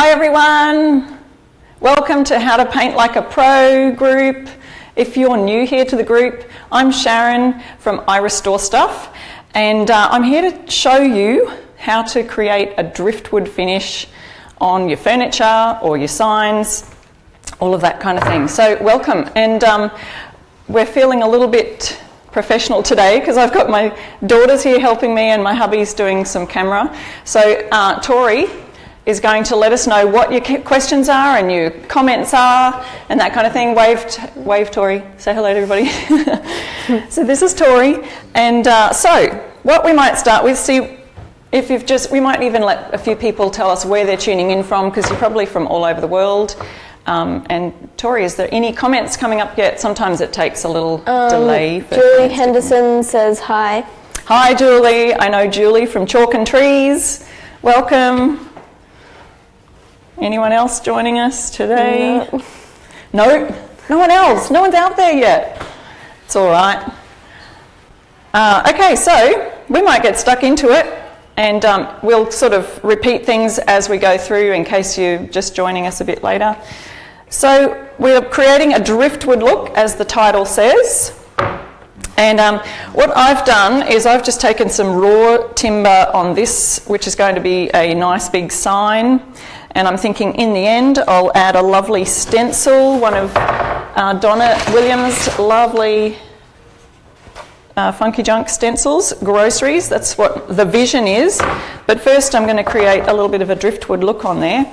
Hi everyone, welcome to How to Paint Like a Pro group. If you're new here to the group, I'm Sharon from I Restore Stuff, and I'm here to show you how to create a driftwood finish on your furniture or your signs, all of that kind of thing. So welcome, and we're feeling a little bit professional today because I've got my daughters here helping me and my hubby's doing some camera. So Tori is going to let us know what your questions are and your comments are and that kind of thing. Wave Tori, say hello to everybody. So this is Tori, and so what we might start with, see if you've just, we might even let a few people tell us where they're tuning in from, because you're probably from all over the world. And Tori, is there any comments coming up yet? Sometimes it takes a little delay. Julie Henderson says hi. Hi Julie, I know Julie from Chalk and Trees. Welcome. Anyone else joining us today? No, no one else. No one's out there yet. It's all right. Okay, so we might get stuck into it, and we'll sort of repeat things as we go through in case you're just joining us a bit later. So we're creating a driftwood look, as the title says. And what I've done is I've just taken some raw timber on this, which is going to be a nice big sign. And I'm thinking in the end I'll add a lovely stencil, one of Donna Williams' lovely Funky Junk stencils, groceries. That's what the vision is. But first I'm going to create a little bit of a driftwood look on there.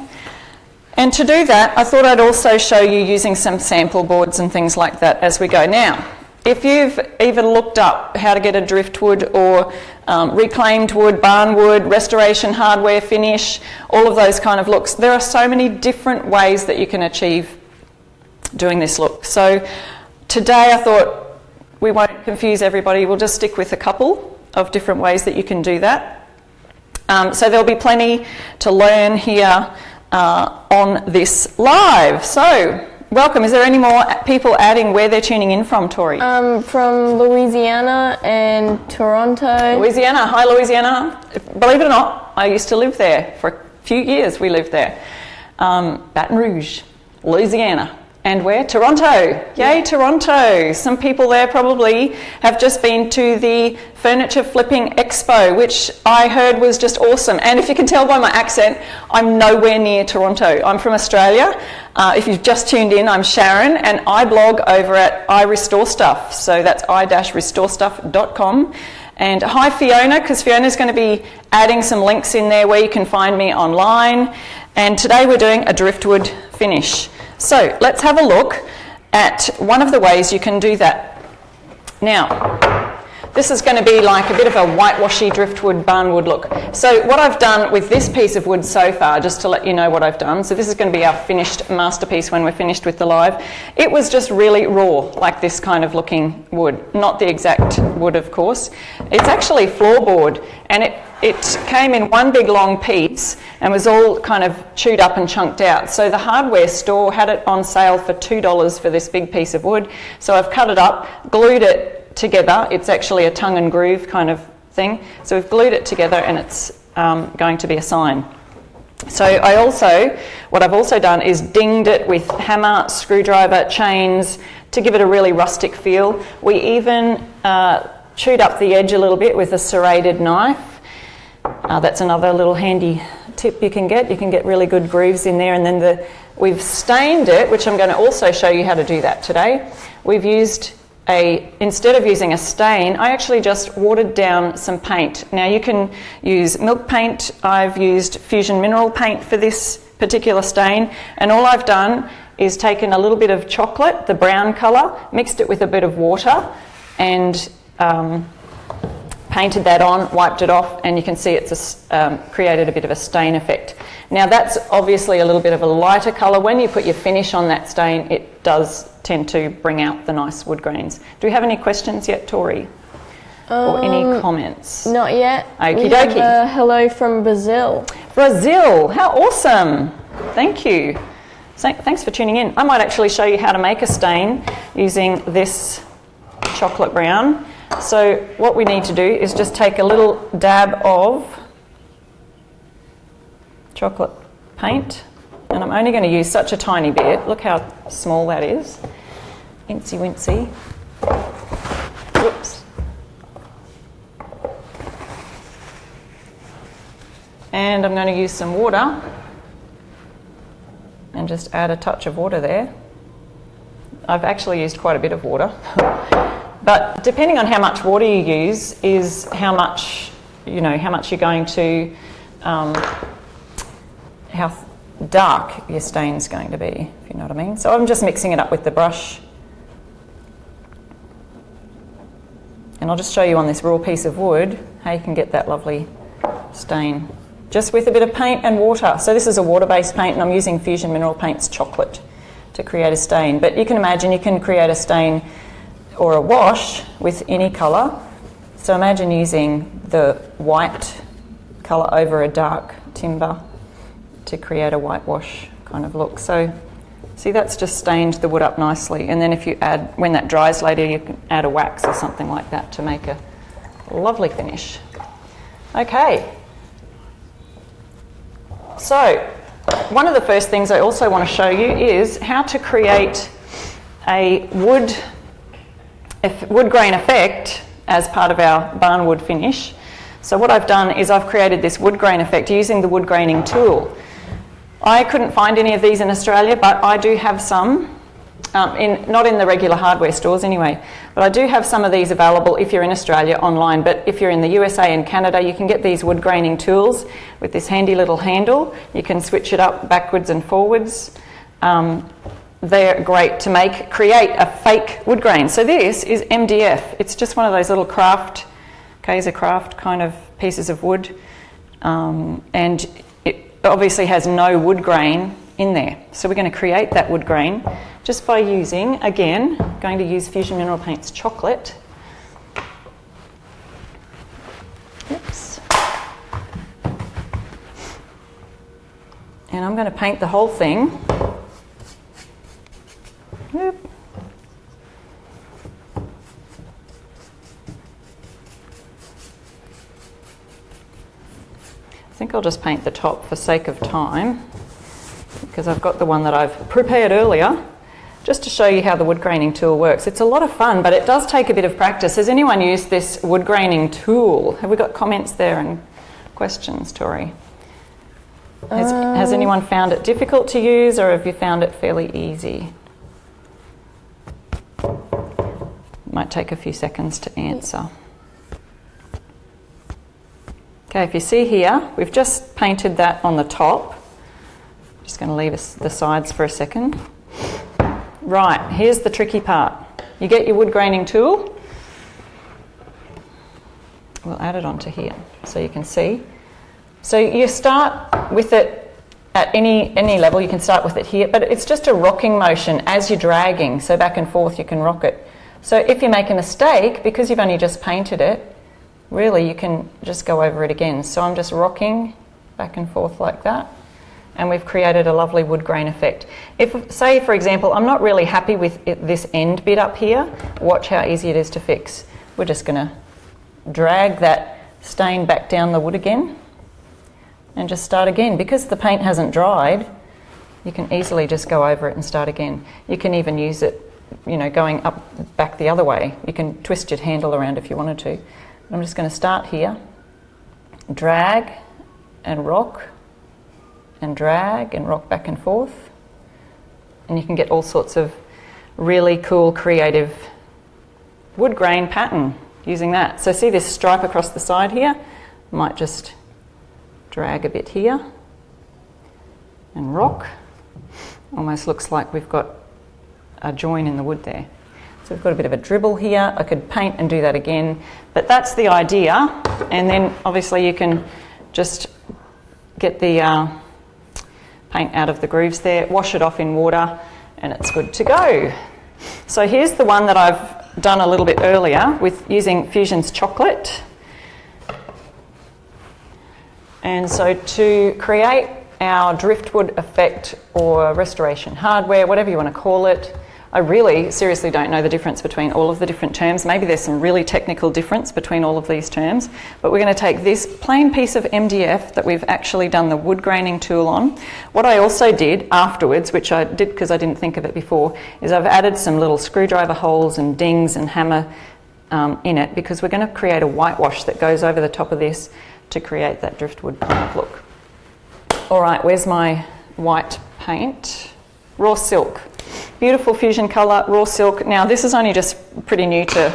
And to do that, I thought I'd also show you using some sample boards and things like that as we go. Now, if you've even looked up how to get a driftwood or reclaimed wood, barn wood, restoration hardware finish, all of those kind of looks, there are so many different ways that you can achieve doing this look. So today I thought we won't confuse everybody, we'll just stick with a couple of different ways that you can do that. So there'll be plenty to learn here on this live. So welcome. Is there any more people adding where they're tuning in from, Tori? From Louisiana and Toronto. Louisiana. Hi, Louisiana. Believe it or not, I used to live there for a few years. We lived there. Baton Rouge, Louisiana. And where? Toronto. Yay, Toronto. Some people there probably have just been to the Furniture Flipping Expo, which I heard was just awesome. And if you can tell by my accent, I'm nowhere near Toronto. I'm from Australia. If you've just tuned in, I'm Sharon, and I blog over at I Restore Stuff. So that's i-restorestuff.com. And hi Fiona, because Fiona's going to be adding some links in there where you can find me online. And today we're doing a driftwood finish. So let's have a look at one of the ways you can do that. Now, this is going to be like a bit of a whitewashy driftwood barnwood look. So what I've done with this piece of wood so far, just to let you know what I've done, so this is going to be our finished masterpiece when we're finished with the live. It was just really raw, like this kind of looking wood. Not the exact wood, of course. It's actually floorboard, and it came in one big long piece and was all kind of chewed up and chunked out. So the hardware store had it on sale for $2 for this big piece of wood. So I've cut it up, glued it together. It's actually a tongue and groove kind of thing. So we've glued it together, and it's going to be a sign. So what I've also done is dinged it with hammer, screwdriver, chains to give it a really rustic feel. We even chewed up the edge a little bit with a serrated knife. That's another little handy tip you can get. You can get really good grooves in there, and then we've stained it, which I'm going to also show you how to do that today. We've used instead of using a stain, I actually just watered down some paint. Now you can use milk paint. I've used Fusion Mineral paint for this particular stain, and all I've done is taken a little bit of chocolate, the brown colour, mixed it with a bit of water, and painted that on, wiped it off, and you can see it's created a bit of a stain effect. Now that's obviously a little bit of a lighter colour. When you put your finish on that stain, it does tend to bring out the nice wood grains. Do we have any questions yet, Tori? Or any comments? Not yet. Okie we dokie. have a hello from Brazil. Brazil, how awesome. Thank you. Thanks for tuning in. I might actually show you how to make a stain using this chocolate brown. So what we need to do is just take a little dab of chocolate paint and I'm only going to use such a tiny bit. Look how small that is. Incy wincy. Whoops. And I'm going to use some water and just add a touch of water there. I've actually used quite a bit of water. But depending on how much water you use is how much you're going to, how dark your stain's going to be, if you know what I mean. So I'm just mixing it up with the brush. And I'll just show you on this raw piece of wood how you can get that lovely stain. Just with a bit of paint and water. So this is a water-based paint, and I'm using Fusion Mineral Paints chocolate to create a stain. But you can imagine you can create a stain or a wash with any colour. So imagine using the white colour over a dark timber to create a whitewash kind of look. So see, that's just stained the wood up nicely. And then if you add, when that dries later, you can add a wax or something like that to make a lovely finish. Okay. So one of the first things I also want to show you is how to create a wood grain effect as part of our barn wood finish. So what I've done is I've created this wood grain effect using the wood graining tool. I couldn't find any of these in Australia, but I do have some, not in the regular hardware stores anyway, but I do have some of these available if you're in Australia online. But if you're in the USA and Canada, you can get these wood graining tools with this handy little handle. You can switch it up backwards and forwards. They're great to create a fake wood grain. So this is MDF. It's just one of those little Kaiser craft kind of pieces of wood, and it obviously has no wood grain in there. So we're going to create that wood grain just by using, again, going to use Fusion Mineral Paints chocolate. Oops. And I'm going to paint the whole thing. Yep. I think I'll just paint the top for sake of time, because I've got the one that I've prepared earlier, just to show you how the wood graining tool works. It's a lot of fun, but it does take a bit of practice. Has anyone used this wood graining tool? Have we got comments there and questions, Tori? Has anyone found it difficult to use, or have you found it fairly easy? Might take a few seconds to answer. Okay, if you see here, we've just painted that on the top. Just going to leave the sides for a second. Right, here's the tricky part. You get your wood graining tool. We'll add it onto here so you can see. So you start with it at any level. You can start with it here, but it's just a rocking motion as you're dragging. So back and forth you can rock it. So if you make a mistake, because you've only just painted it, really you can just go over it again. So I'm just rocking back and forth like that, and we've created a lovely wood grain effect. If, say for example, I'm not really happy with this end bit up here, watch how easy it is to fix. We're just going to drag that stain back down the wood again and just start again. Because the paint hasn't dried, you can easily just go over it and start again. You can even use it, going back the other way. You can twist your handle around if you wanted to. I'm just going to start here, drag and rock, and drag and rock back and forth. And you can get all sorts of really cool, creative wood grain pattern using that. So see this stripe across the side here? I might just drag a bit here and rock. Almost looks like we've got a join in the wood there. So we've got a bit of a dribble here. I could paint and do that again, but that's the idea. And then obviously you can just get the paint out of the grooves there, wash it off in water, and it's good to go. So here's the one that I've done a little bit earlier with using Fusion's chocolate. And so to create our driftwood effect or restoration hardware, whatever you want to call it, I really seriously don't know the difference between all of the different terms. Maybe there's some really technical difference between all of these terms, but we're going to take this plain piece of MDF that we've actually done the wood graining tool on. What I also did afterwards, which I did because I didn't think of it before, is I've added some little screwdriver holes and dings and hammer in it, because we're going to create a whitewash that goes over the top of this to create that driftwood kind of look. All right, where's my white paint? Raw silk. Beautiful fusion colour, raw silk. Now this is only just pretty new to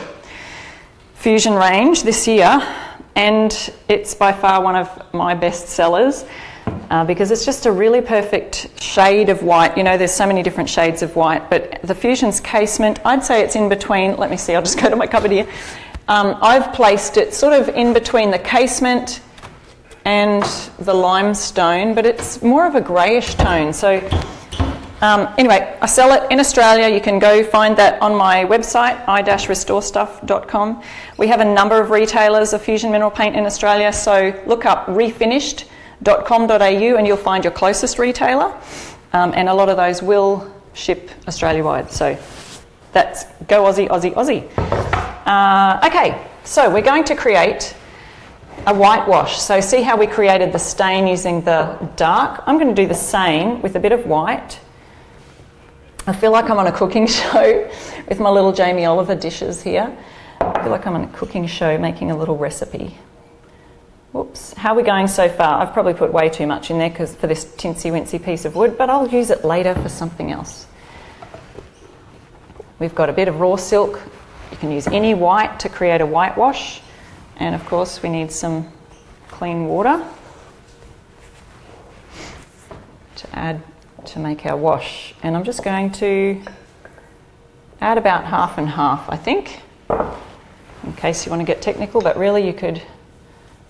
Fusion range this year, and it's by far one of my best sellers because it's just a really perfect shade of white. You know, there's so many different shades of white, but the Fusion's casement, I'd say it's in between. Let me see, I'll just go to my cupboard here. I've placed it sort of in between the casement and the limestone, but it's more of a greyish tone. So anyway, I sell it in Australia. You can go find that on my website, i-restorestuff.com. We have a number of retailers of Fusion mineral paint in Australia, so look up refinished.com.au and you'll find your closest retailer, and a lot of those will ship Australia-wide. So that's go Aussie, Aussie, Aussie. Okay, so we're going to create a whitewash. So see how we created the stain using the dark? I'm going to do the same with a bit of white. I feel like I'm on a cooking show with my little Jamie Oliver dishes here. I feel like I'm on a cooking show making a little recipe. Whoops. How are we going so far? I've probably put way too much in there for this tinsy-wincy piece of wood, but I'll use it later for something else. We've got a bit of raw silk. You can use any white to create a whitewash. And of course we need some clean water to add to make our wash. And I'm just going to add about half and half, I think, in case you want to get technical, but really you could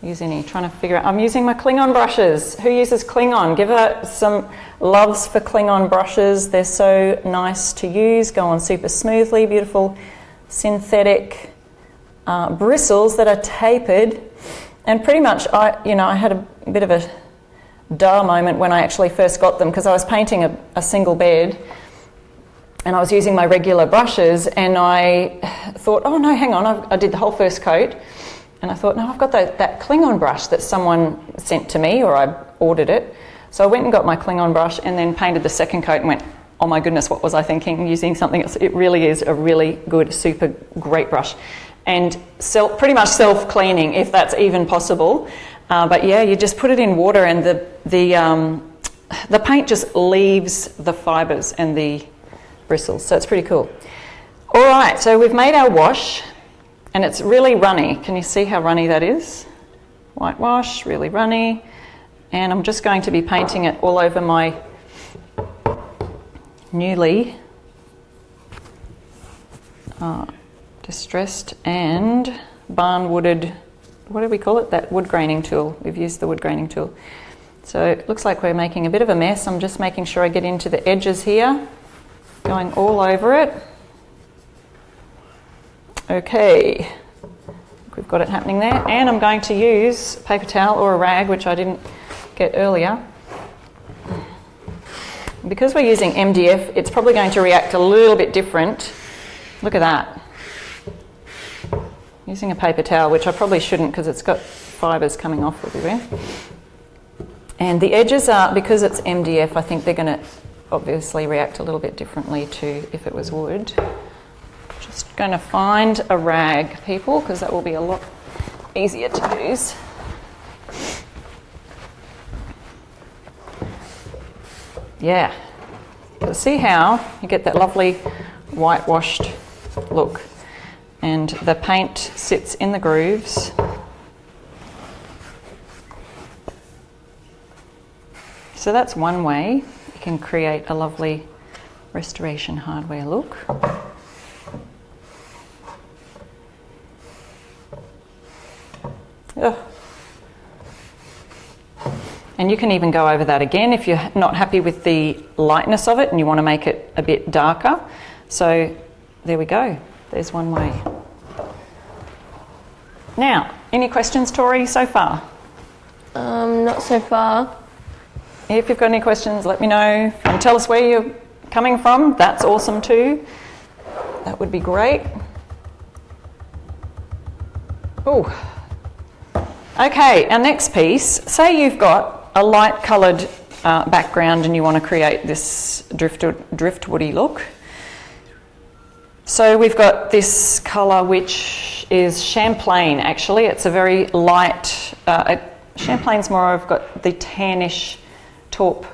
use any. Trying to figure out, I'm using my Klingon brushes. Who uses Klingon? Give her some loves for Klingon brushes. They're so nice to use, go on super smoothly, beautiful synthetic bristles that are tapered. And pretty much I had a bit of a duh moment when I actually first got them, because I was painting a single bed and I was using my regular brushes, and I thought, oh no, hang on, I did the whole first coat, and I thought, no, I've got that Klingon brush that someone sent to me, or I ordered it. So I went and got my Klingon brush and then painted the second coat and went, oh my goodness, what was I thinking, using something else? It really is a really good, super great brush. And pretty much self-cleaning, if that's even possible. But yeah, you just put it in water and the paint just leaves the fibres and the bristles. So it's pretty cool. All right, so we've made our wash and it's really runny. Can you see how runny that is? Whitewash, really runny. And I'm just going to be painting it all over my newly distressed and barn-wooded, what do we call it? That wood graining tool. We've used the wood graining tool. So it looks like we're making a bit of a mess. I'm just making sure I get into the edges here, going all over it. Okay, we've got it happening there. And I'm going to use a paper towel or a rag, which I didn't get earlier. Because we're using MDF, it's probably going to react a little bit different. Look at that. Using a paper towel, which I probably shouldn't because it's got fibres coming off everywhere. And the edges are, because it's MDF, I think they're going to obviously react a little bit differently to if it was wood. Just going to find a rag, people, because that will be a lot easier to use. Yeah. So see how you get that lovely whitewashed look. And the paint sits in the grooves. So that's one way you can create a lovely restoration hardware look. Ugh. And you can even go over that again if you're not happy with the lightness of it and you want to make it a bit darker. So there we go. There's one way. Now, any questions, Tori, so far? Not so far. If you've got any questions, let me know. And tell us where you're coming from, that's awesome too. That would be great. Oh, okay, our next piece, say you've got a light coloured background and you want to create this driftwoody look. So we've got this colour which is champagne actually. It's a very light, champagne's more, I've got the tannish taupe,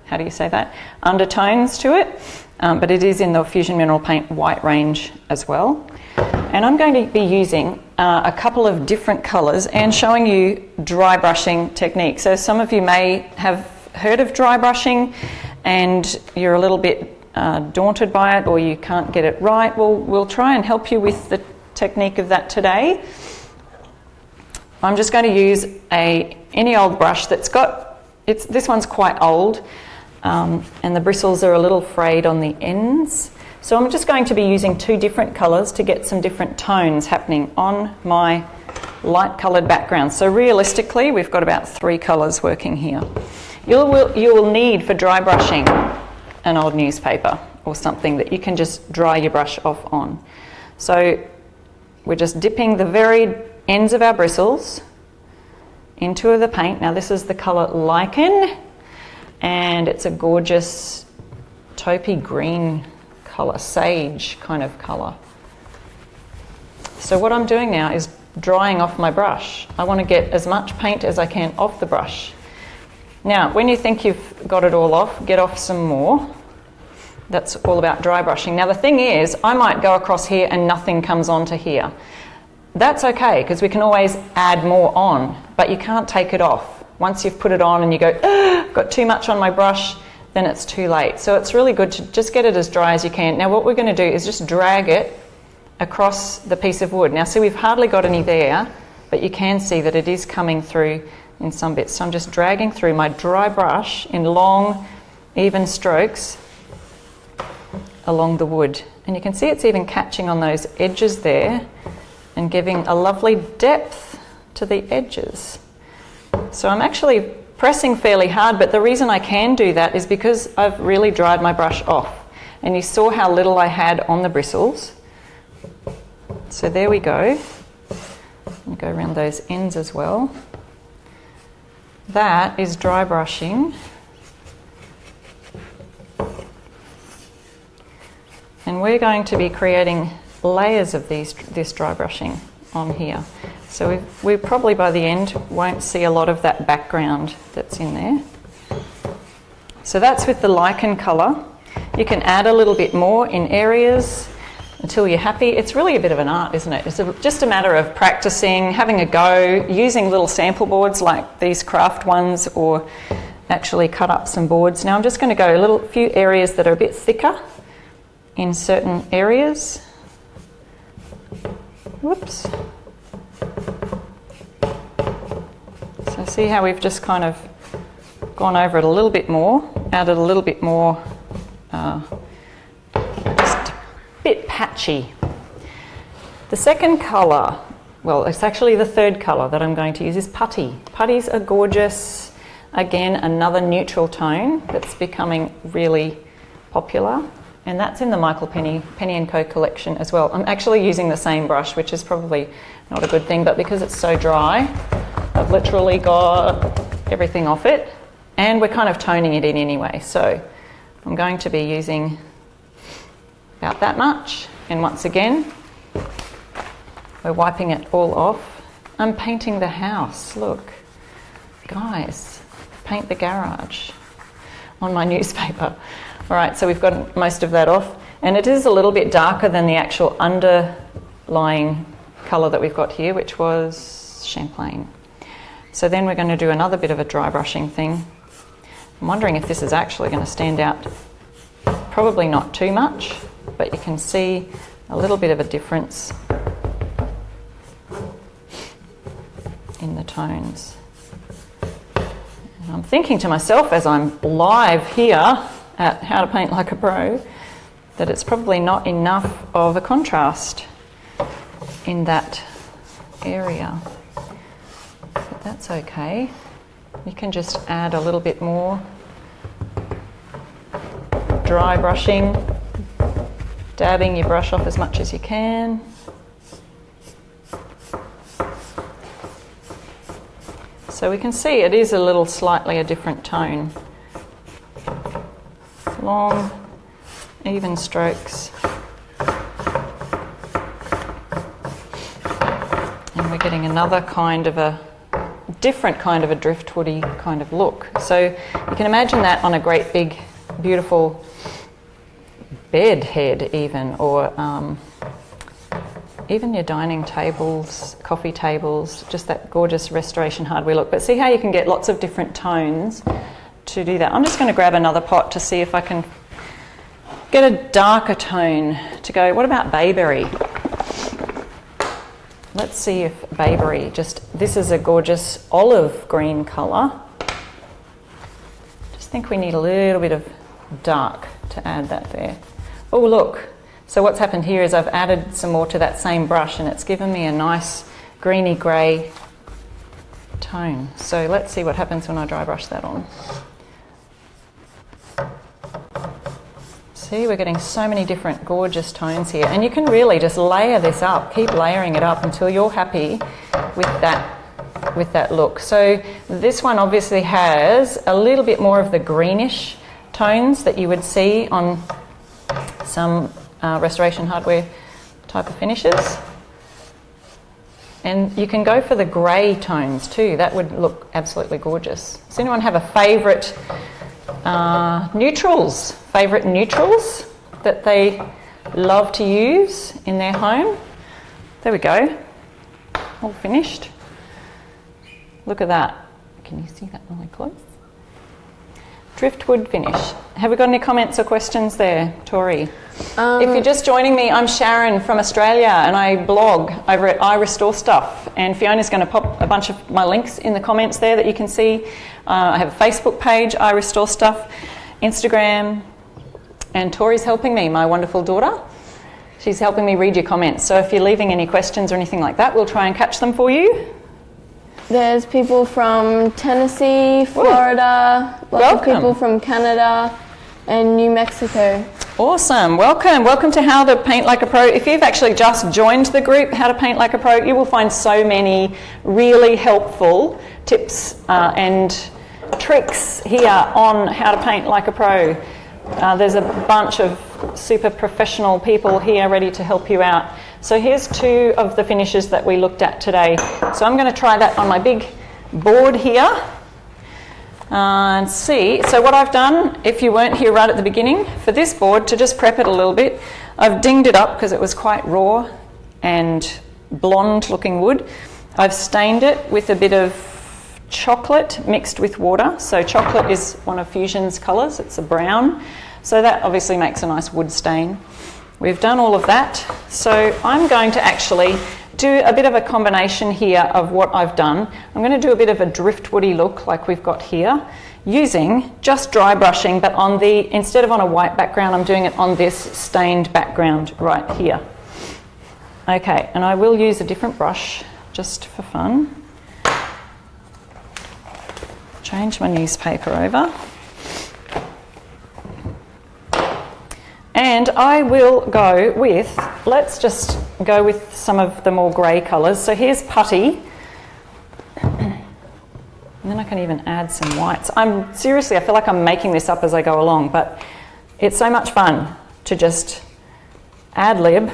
how do you say that? Undertones to it, but it is in the Fusion Mineral Paint white range as well. And I'm going to be using a couple of different colours and showing you dry brushing techniques. So some of you may have heard of dry brushing and you're a little bit daunted by it or you can't get it right. Well, we'll try and help you with the technique of that today. I'm just going to use any old brush that's got, this one's quite old and the bristles are a little frayed on the ends. So I'm just going to be using two different colours to get some different tones happening on my light coloured background. So realistically, we've got about 3 colours working here. You will need for dry brushing an old newspaper or something that you can just dry your brush off on. So we're just dipping the very ends of our bristles into the paint. Now this is the colour Lichen and it's a gorgeous taupey green colour, sage kind of colour. So what I'm doing now is drying off my brush. I want to get as much paint as I can off the brush. Now when you think you've got it all off, get off some more. That's all about dry brushing. Now the thing is, I might go across here and nothing comes onto here. That's okay because we can always add more on, but you can't take it off. Once you've put it on and you go, got too much on my brush, then it's too late. So it's really good to just get it as dry as you can. Now what we're going to do is just drag it across the piece of wood. Now see, we've hardly got any there, but you can see that it is coming through in some bits. So I'm just dragging through my dry brush in long, even strokes along the wood. And you can see it's even catching on those edges there and giving a lovely depth to the edges. So I'm actually pressing fairly hard, but the reason I can do that is because I've really dried my brush off. And you saw how little I had on the bristles. So there we go. And go around those ends as well. That is dry brushing. And we're going to be creating layers of this dry brushing on here. So we probably by the end won't see a lot of that background that's in there. So that's with the lichen colour. You can add a little bit more in areas until you're happy. It's really a bit of an art, isn't it? It's just a matter of practicing, having a go, using little sample boards like these craft ones or actually cut up some boards. Now I'm just going to go a few areas that are a bit thicker in certain areas. Whoops. So see how we've just kind of gone over it a little bit more, added a little bit more, just a bit patchy. The second colour, well, it's actually the third colour that I'm going to use is putty. Putties are gorgeous. Again, another neutral tone that's becoming really popular. And that's in the Michael Penny & Co collection as well. I'm actually using the same brush, which is probably not a good thing, but because it's so dry, I've literally got everything off it. And we're kind of toning it in anyway. So I'm going to be using about that much. And once again, we're wiping it all off. I'm painting the house, look. Guys, paint the garage on my newspaper. All right, so we've got most of that off. And it is a little bit darker than the actual underlying colour that we've got here, which was champagne. So then we're going to do another bit of a dry brushing thing. I'm wondering if this is actually going to stand out. Probably not too much, but you can see a little bit of a difference in the tones. And I'm thinking to myself as I'm live here at How to Paint Like a Pro that it's probably not enough of a contrast in that area. But that's okay. You can just add a little bit more. dry brushing, dabbing your brush off as much as you can. So we can see it is a little slightly a different tone. Long, even strokes. And we're getting another kind of a different kind of a driftwoody kind of look. So you can imagine that on a great big, beautiful bed head even, or even your dining tables, coffee tables, just that gorgeous restoration hardware look. But see how you can get lots of different tones to do that. I'm just going to grab another pot to see if I can get a darker tone to go. What about bayberry? Let's see if bayberry, this is a gorgeous olive green colour. Just think we need a little bit of dark to add that there. Oh look, so what's happened here is I've added some more to that same brush and it's given me a nice greeny grey tone. So let's see what happens when I dry brush that on. See, we're getting so many different gorgeous tones here, and you can really just layer this up, keep layering it up until you're happy with that look. So this one obviously has a little bit more of the greenish tones that you would see on some restoration hardware type of finishes. And you can go for the grey tones too, that would look absolutely gorgeous. Does anyone have a favourite favourite neutrals that they love to use in their home? There we go, all finished. Look at that. Can you see that really close? Driftwood finish. Have we got any comments or questions there, Tori? If you're just joining me, I'm Sharon from Australia and I blog over at I Restore Stuff, and Fiona's going to pop a bunch of my links in the comments there that you can see. I have a Facebook page, I Restore Stuff, Instagram, and Tori's helping me, my wonderful daughter. She's helping me read your comments, so if you're leaving any questions or anything like that, we'll try and catch them for you. There's people from Tennessee, Florida, lots of people from Canada and New Mexico. Awesome, welcome to How to Paint Like a Pro. If you've actually just joined the group How to Paint Like a Pro, you will find so many really helpful tips and tricks here on How to Paint Like a Pro. There's a bunch of super professional people here ready to help you out. So here's two of the finishes that we looked at today. So I'm going to try that on my big board here and see. So what I've done, if you weren't here right at the beginning, for this board, to just prep it a little bit, I've dinged it up because it was quite raw and blonde looking wood. I've stained it with a bit of chocolate mixed with water. So chocolate is one of Fusion's colours, it's a brown. So that obviously makes a nice wood stain. We've done all of that. So I'm going to actually do a bit of a combination here of what I've done. I'm going to do a bit of a driftwoody look like we've got here, using just dry brushing, but on the, instead of on a white background, I'm doing it on this stained background right here. Okay, and I will use a different brush just for fun. Change my newspaper over. And I will go with, let's just go with some of the more grey colours. So here's putty. And then I can even add some whites. Seriously, I feel like I'm making this up as I go along, but it's so much fun to just ad-lib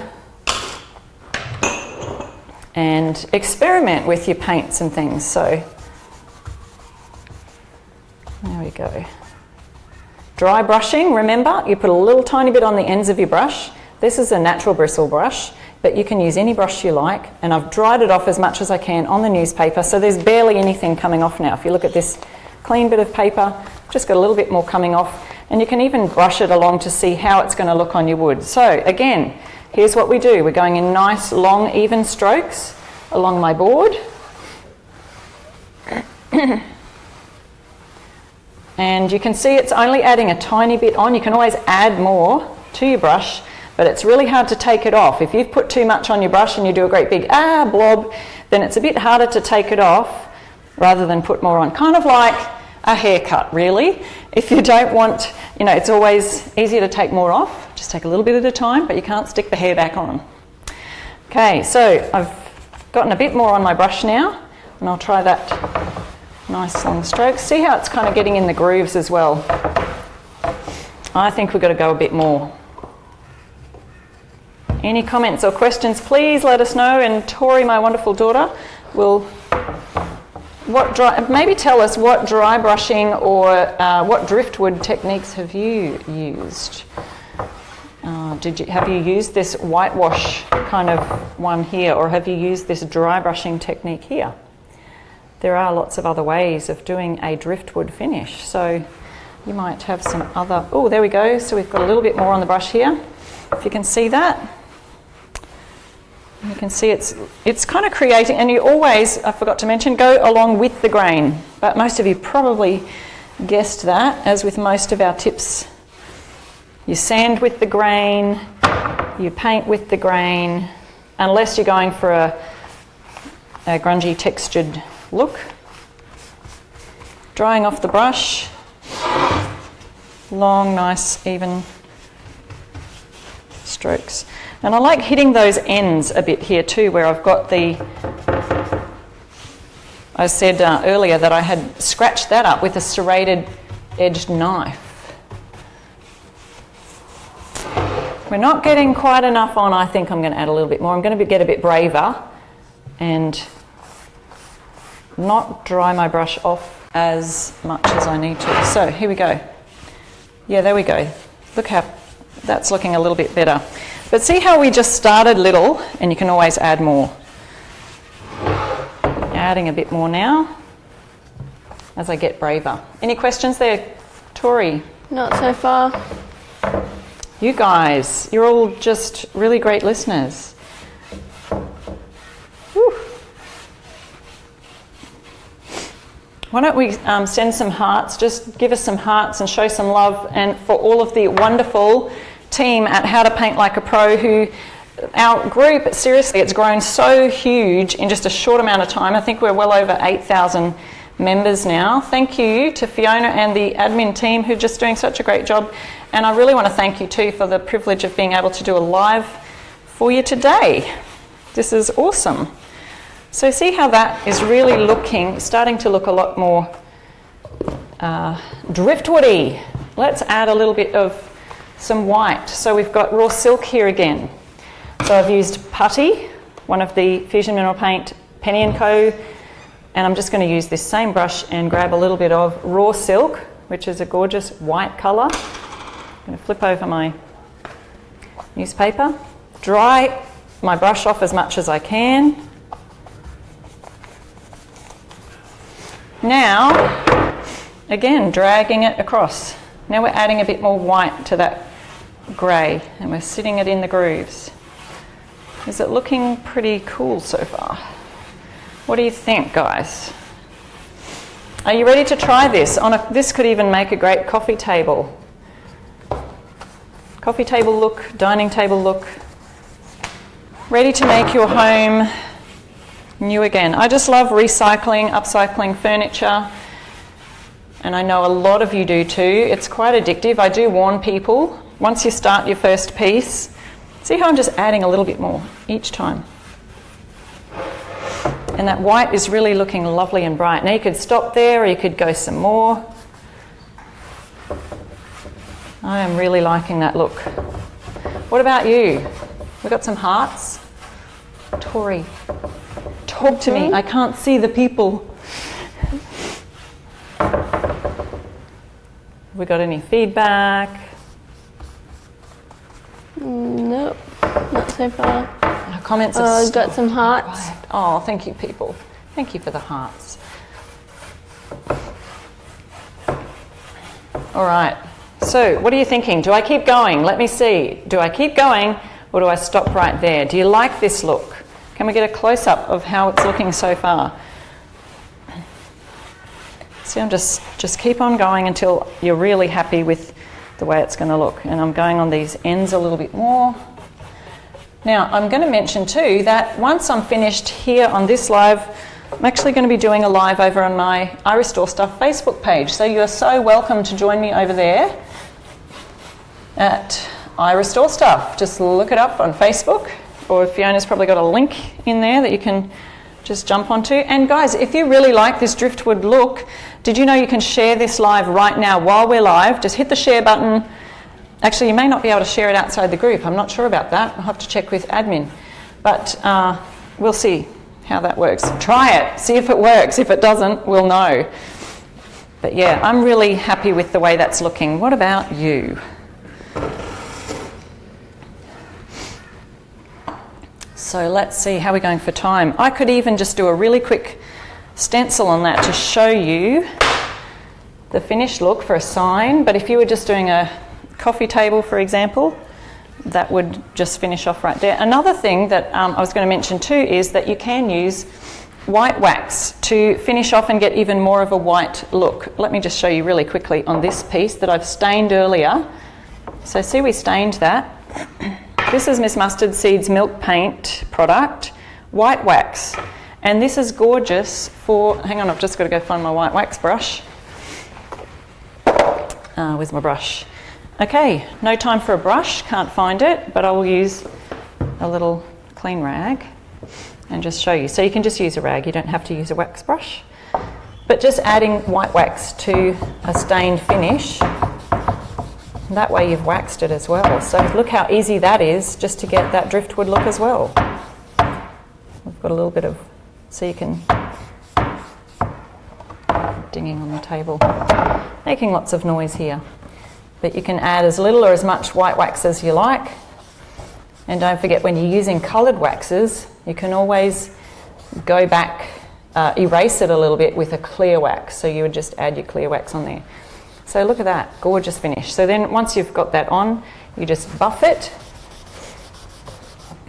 and experiment with your paints and things. So there we go. Dry brushing, remember, you put a little tiny bit on the ends of your brush. This is a natural bristle brush, but you can use any brush you like, and I've dried it off as much as I can on the newspaper, so there's barely anything coming off now. If you look at this clean bit of paper, just got a little bit more coming off, and you can even brush it along to see how it's going to look on your wood. So again, here's what we do. We're going in nice, long, even strokes along my board. And you can see it's only adding a tiny bit on. You can always add more to your brush, but it's really hard to take it off. If you've put too much on your brush and you do a great big blob, then it's a bit harder to take it off rather than put more on. Kind of like a haircut, really. If you don't want, it's always easier to take more off. Just take a little bit at a time, but you can't stick the hair back on. Okay, so I've gotten a bit more on my brush now, and I'll try that nice long stroke. See how it's kind of getting in the grooves as well. I think we've got to go a bit more. Any comments or questions, please let us know, and Tori, my wonderful daughter, will maybe tell us what dry brushing or what driftwood techniques have you used? Have you used this whitewash kind of one here, or have you used this dry brushing technique here? There are lots of other ways of doing a driftwood finish, so you might have some other... Oh, there we go. So we've got a little bit more on the brush here. If you can see that. You can see it's kind of creating, and you always, I forgot to mention, go along with the grain. But most of you probably guessed that, as with most of our tips. You sand with the grain, you paint with the grain, unless you're going for a grungy textured look. Drying off the brush, long, nice, even strokes. And I like hitting those ends a bit here too, where I've got I said earlier that I had scratched that up with a serrated edged knife. We're not getting quite enough on. I think I'm going to add a little bit more. I'm going to get a bit braver and not dry my brush off as much as I need to. So here we go. Yeah, there we go. Look how that's looking a little bit better. But see how we just started little, and you can always add more. Adding a bit more now as I get braver. Any questions there, Tori? Not so far. You guys, you're all just really great listeners. Whew. Why don't we send some hearts, just give us some hearts and show some love, and for all of the wonderful team at How to Paint Like a Pro, who our group, seriously, it's grown so huge in just a short amount of time. I think we're well over 8,000 members now. Thank you to Fiona and the admin team, who are just doing such a great job. And I really want to thank you too for the privilege of being able to do a live for you today. This is awesome. So see how that is really starting to look a lot more driftwoody. Let's add a little bit of some white. So we've got raw silk here again. So I've used putty, one of the Fusion Mineral Paint Penny & Co. And I'm just going to use this same brush and grab a little bit of raw silk, which is a gorgeous white colour. I'm going to flip over my newspaper, dry my brush off as much as I can. Now, again, dragging it across. Now we're adding a bit more white to that grey, and we're sitting it in the grooves. Is it looking pretty cool so far? What do you think, guys? Are you ready to try this? This could even make a great coffee table. Coffee table look, dining table look. Ready to make your home new again. I just love recycling, upcycling furniture, and I know a lot of you do too. It's quite addictive. I do warn people, once you start your first piece, see how I'm just adding a little bit more each time. And that white is really looking lovely and bright. Now you could stop there, or you could go some more. I am really liking that look. What about you? We got some hearts? Tori, talk to me. I can't see the people. We got any feedback? Nope, not so far. Our comments have I've got some hearts. Right. Oh, thank you, people. Thank you for the hearts. All right. So, what are you thinking? Do I keep going? Let me see. Do I keep going, or do I stop right there? Do you like this look? Can we get a close-up of how it's looking so far? See, I'm just keep on going until you're really happy with the way it's going to look. And I'm going on these ends a little bit more. Now, I'm going to mention too that once I'm finished here on this live I'm actually going to be doing a live over on my I Restore Stuff Facebook page. So you are so welcome to join me over there at I Restore Stuff. Just look it up on Facebook, or Fiona's probably got a link in there that you can just jump onto. And guys, if you really like this driftwood look, did you know you can share this live right now while we're live? Just hit the share button. Actually, you may not be able to share it outside the group. I'm not sure about that. I'll have to check with admin. But we'll see how that works. Try it. See if it works. If it doesn't, we'll know. But yeah, I'm really happy with the way that's looking. What about you? So let's see how we're going for time. I could even just do a really quick stencil on that to show you the finished look for a sign. But if you were just doing a coffee table, for example, that would just finish off right there. Another thing that I was going to mention too is that you can use white wax to finish off and get even more of a white look. Let me just show you really quickly on this piece that I've stained earlier. So see, we stained that. This is Miss Mustard Seed's milk paint product, white wax. And this is gorgeous for, hang on, I've just got to go find my white wax brush. Where's my brush? Okay, no time for a brush, can't find it, but I will use a little clean rag and just show you. So you can just use a rag, you don't have to use a wax brush. But just adding white wax to a stained finish, that way you've waxed it as well. So look how easy that is just to get that driftwood look as well. We've got a little bit of, so you can, dinging on the table, making lots of noise here. But you can add as little or as much white wax as you like. And don't forget, when you're using coloured waxes, you can always go back, erase it a little bit with a clear wax. So you would just add your clear wax on there. So look at that, gorgeous finish. So then once you've got that on, you just buff it.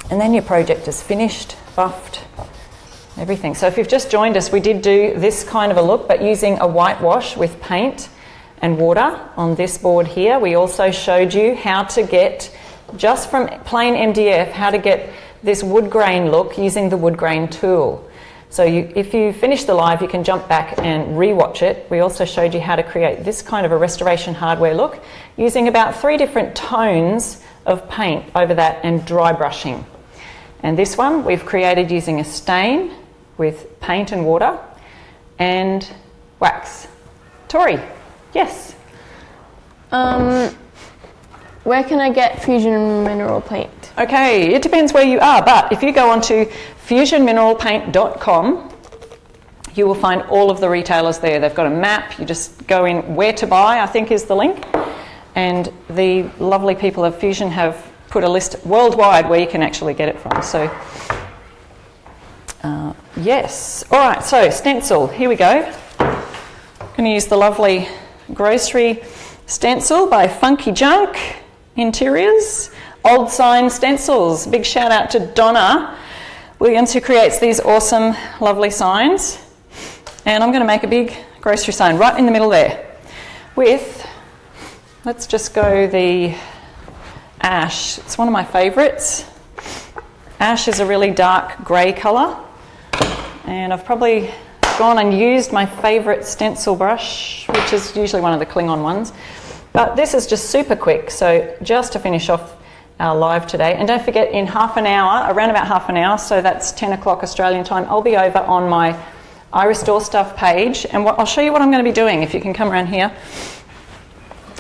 And then your project is finished, buffed, everything. So if you've just joined us, we did do this kind of a look, but using a whitewash with paint and water on this board here. We also showed you how to get, just from plain MDF, how to get this wood grain look using the wood grain tool. So if you finish the live, you can jump back and re-watch it. We also showed you how to create this kind of a restoration hardware look using about 3 different tones of paint over that and dry brushing. And this one we've created using a stain with paint and water and wax. Tori? Yes. Where can I get Fusion Mineral Paint? Okay, it depends where you are, but if you go onto fusionmineralpaint.com, you will find all of the retailers there. They've got a map. You just go in where to buy, I think is the link. And the lovely people of Fusion have put a list worldwide where you can actually get it from. So, yes. All right, so stencil. Here we go. I'm going to use the lovely grocery stencil by Funky Junk Interiors. Old Sign Stencils. Big shout out to Donna Williams, who creates these awesome, lovely signs. And I'm going to make a big grocery sign right in the middle there with, let's just go the ash. It's one of my favourites. Ash is a really dark grey colour. And I've probably gone and used my favourite stencil brush, which is usually one of the Klingon ones. But this is just super quick, so just to finish off our live today. And don't forget, in half an hour, around about half an hour, so that's 10 o'clock Australian time, I'll be over on my I Restore Stuff page, and I'll show you what I'm going to be doing, if you can come around here.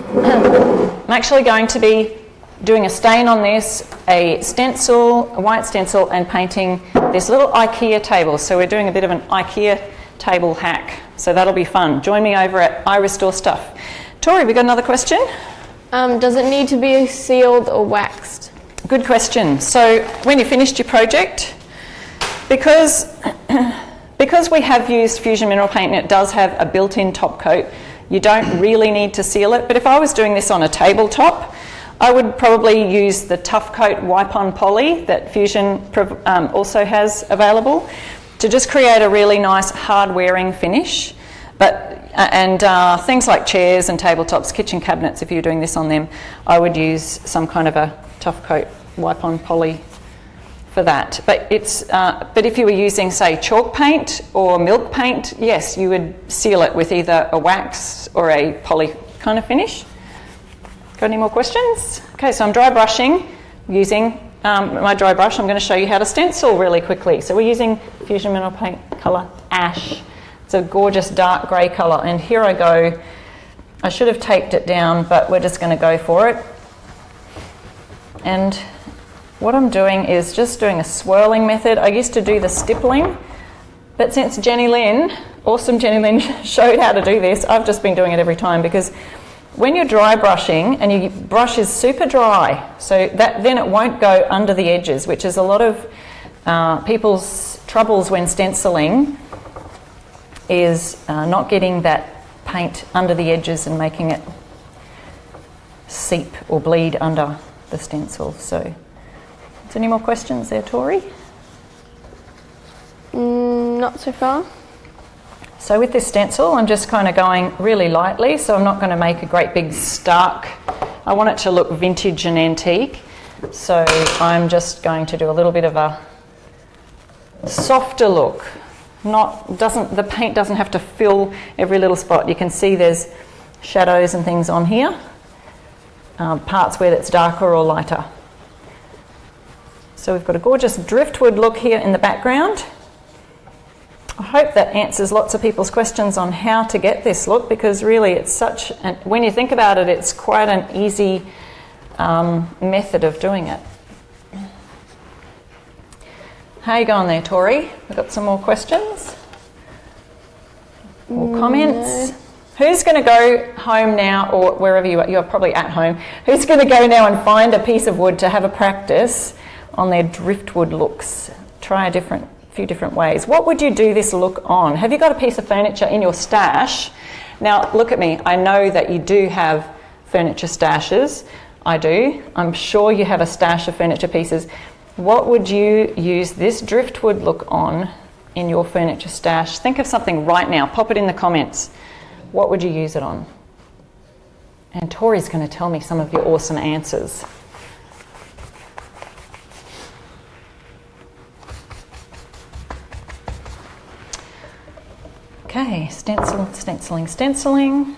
I'm actually going to be doing a stain on this, a stencil, a white stencil, and painting this little IKEA table. So we're doing a bit of an IKEA table hack. So that'll be fun. Join me over at I Restore Stuff. Tori, we got another question? Does it need to be sealed or waxed? Good question. So when you finished your project, because we have used Fusion Mineral Paint and it does have a built-in top coat, you don't really need to seal it. But if I was doing this on a tabletop, I would probably use the Tough Coat Wipe-On Poly that Fusion also has available to just create a really nice hard-wearing finish. And things like chairs and tabletops, kitchen cabinets, if you're doing this on them, I would use some kind of a Tough Coat Wipe-On Poly for that. But but if you were using, say, chalk paint or milk paint, yes, you would seal it with either a wax or a poly kind of finish. Got any more questions? Okay, so I'm dry brushing using my dry brush. I'm going to show you how to stencil really quickly. So we're using Fusion Mineral Paint colour Ash. It's a gorgeous dark grey colour, and here I go. I should have taped it down, but we're just going to go for it. And what I'm doing is just doing a swirling method. I used to do the stippling, but since awesome Jenny Lynn showed how to do this, I've just been doing it every time, because when you're dry brushing and your brush is super dry, so that then it won't go under the edges, which is a lot of people's troubles when stenciling, is not getting that paint under the edges and making it seep or bleed under the stencil. So, is there any more questions there, Tori? Not so far. So with this stencil, I'm just kind of going really lightly, so I'm not going to make a great big stark. I want it to look vintage and antique, so I'm just going to do a little bit of a softer look. The paint doesn't have to fill every little spot. You can see there's shadows and things on here, parts where it's darker or lighter. So we've got a gorgeous driftwood look here in the background. I hope that answers lots of people's questions on how to get this look, because really it's when you think about it, it's quite an easy method of doing it. How you going there, Tori? We've got some more questions? More comments? No. Who's going to go home now, or wherever you are? You're probably at home. Who's going to go now and find a piece of wood to have a practice on their driftwood looks? Try a few different ways. What would you do this look on? Have you got a piece of furniture in your stash? Now, look at me. I know that you do have furniture stashes. I do. I'm sure you have a stash of furniture pieces. What would you use this driftwood look on in your furniture stash? Think of something right now. Pop it in the comments. What would you use it on? And Tori's going to tell me some of your awesome answers. Okay, stenciling.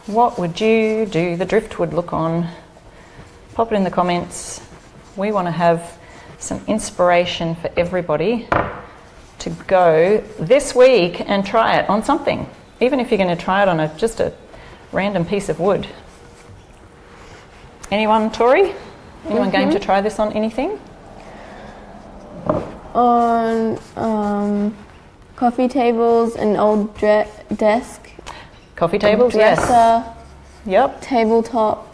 What would you do the driftwood look on? Pop it in the comments. We want to have some inspiration for everybody to go this week and try it on something, even if you're going to try it on just a random piece of wood. Anyone, Tori? Anyone game to try this on anything? On coffee tables, an old desk. Coffee tables, dresser, yes. Yep. Tabletop.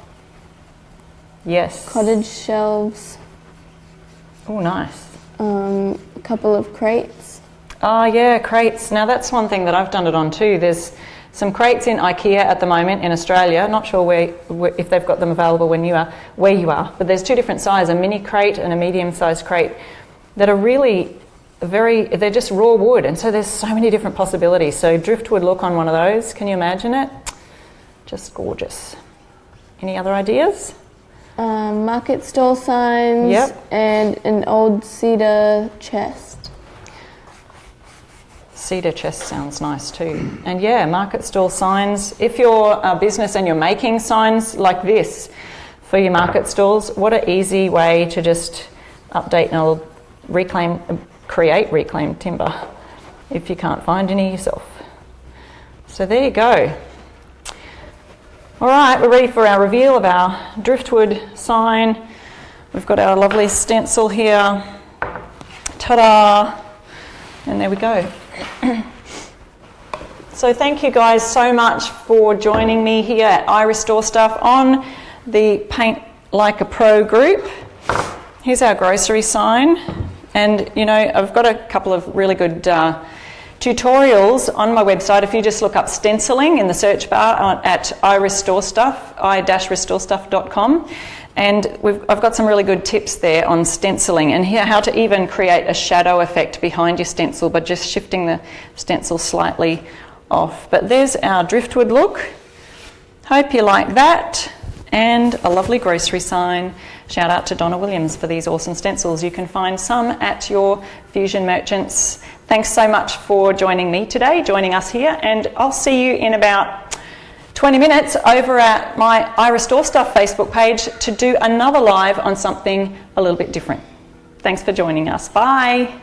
Yes. Cottage shelves. Oh, nice. A couple of crates. Oh, yeah, crates. Now, that's one thing that I've done it on too. There's some crates in IKEA at the moment in Australia. Not sure if they've got them available where you are. But there's two different sizes, a mini crate and a medium-sized crate, that are really they're just raw wood. And so there's so many different possibilities. So driftwood look on one of those. Can you imagine it? Just gorgeous. Any other ideas? Market stall signs. Yep. And an old cedar chest. Cedar chest sounds nice too. And yeah, market stall signs. If you're a business and you're making signs like this for your market stalls, what an easy way to just update and create reclaimed timber if you can't find any yourself. So there you go. All right, we're ready for our reveal of our driftwood sign. We've got our lovely stencil here. Ta-da! And there we go. So thank you guys so much for joining me here at I Restore Stuff on the Paint Like a Pro group. Here's our grocery sign. And, you know, I've got a couple of really good tutorials on my website. If you just look up stenciling in the search bar at i-restorestuff.com, and I've got some really good tips there on stenciling and here how to even create a shadow effect behind your stencil by just shifting the stencil slightly off. But there's our driftwood look. Hope you like that, and a lovely grocery sign Shout out to Donna Williams for these awesome stencils. You can find some at your Fusion merchants. Thanks so much for joining me today, joining us here, and I'll see you in about 20 minutes over at my I Restore Stuff Facebook page to do another live on something a little bit different. Thanks for joining us. Bye.